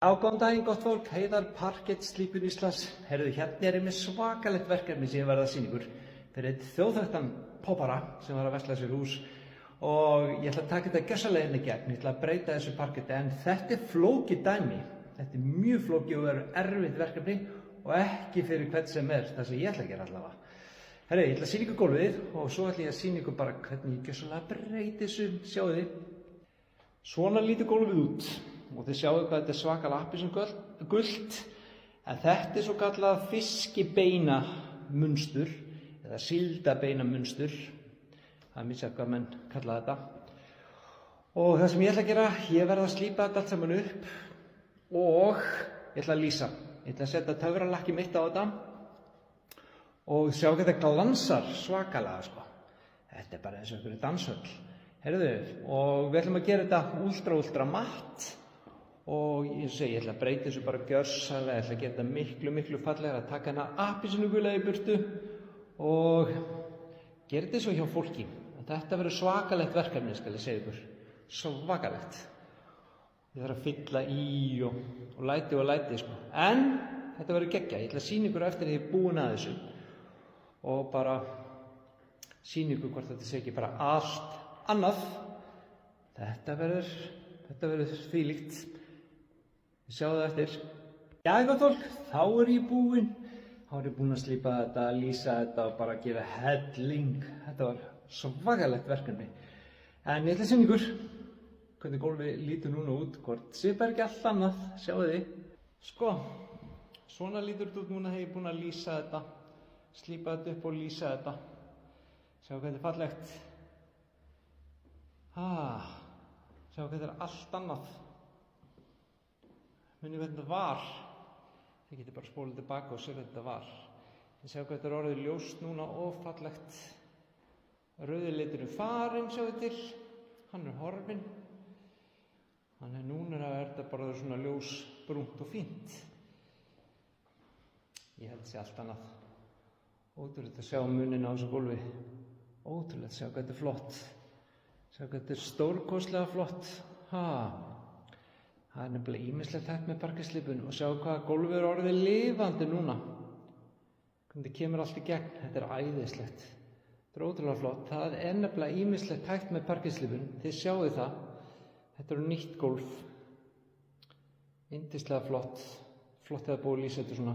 Góðan daginn gott fólk, Heiðar Parkett Sleepur Íslands. Herðu, hérna er ég með svakalegt verkefni sem ég verða að sýna ykkur fyrir einn þjóðþekktan poppara sem var að versla sér hús og ég ætla að taka þetta gjörsamlega inn í gegn. Ég ætla að breyta þessu parketti en þetta er flókið dæmi. Þetta er mjög flókið og er erfitt verkefni og ekki fyrir hvern sem er það sem ég ætla að gera allavega. Herðu, ég ætla að sýna ykkur gólfið og svo ætla ég að sýna ykkur bara hvernig ég gjörsamlega breyti þessu. Sjáu þið. Svona lítur gólfið út. Og þið sjáu hvað þetta er svakalega appelsínugult, en þetta er svo kallað fiskibeina munstur eða síldabeina munstur, það er misjafnt hvað menn kalla þetta. Og það sem ég ætla að gera, ég verð að slípa þetta allt saman upp og ég ætla að lýsa. Ég ætla að setja töfralakki mitt á þetta og sjá hvað þetta glansar svakalega sko. Þetta er bara eins og einhverju danshöll. Heyrðu, og við ætlum að gera þetta ultra matt. Og ég ætla að breyta þessu bara gjörsamlega, ég ætla að gera þetta miklu fallegra, að taka hana appelsínugula í burtu og gera þetta svo hjá fólki. Þetta verður svakalegt verkefni, skal ég segja ykkur. Svakalegt. Ég þarf að fylla í og læti sko. En þetta verður geggjað, ég ætla að sýna ykkur eftir að ég er búin að þessu og bara sýna ykkur hvort þetta sé ekki bara allt annað. Þetta verður þvílíkt. Sjáu það eftir. Jæja gott fólk, þá er ég búinn. Þá er ég búinn að slípa þetta, lýsa þetta og bara gera helling. Þetta var svakalegt verkefni. En ég ætla að sýna ykkur hvernig gólfið lítur núna út, hvort svipar ekki allt annað, sjáu þið. Sko, svona lítur þetta út núna þegar ég er búinn að lýsa þetta, slípa þetta upp og lýsa þetta. Sjáu hvað þetta er fallegt. Sjáu hvað þetta er allt annað. Munið hvað þetta var. Þið getið bara spólað tilbaka og sér hvað þetta var. Þið sjá hvað þetta er orðið ljóst núna og fallegt. Rauði liturinn farinn, sjáu til. Hann er horfinn. Þannig núna er þetta bara svona ljós, brúnt og fínt. Ég held sé allt annað. Ótrúlegt að sjá muninn á þessu gólfi. Ótrúlegt að sjá hvað þetta er flott. Sjá hvað þetta er stórkostlega flott. Það er nefnilega ýmislegt hægt með parkettslípun og sjá hvað gólfið er orðið lifandi núna. Hvernig þetta kemur allt í gegn, þetta er æðislegt. Þetta er ótrúlega flott. Það er nefnilega ýmislegt hægt með parkettslípun. Þið sjáu það. Þetta er nýtt gólf. Yndislega flott. Flott að búið að lýsa þetta svona.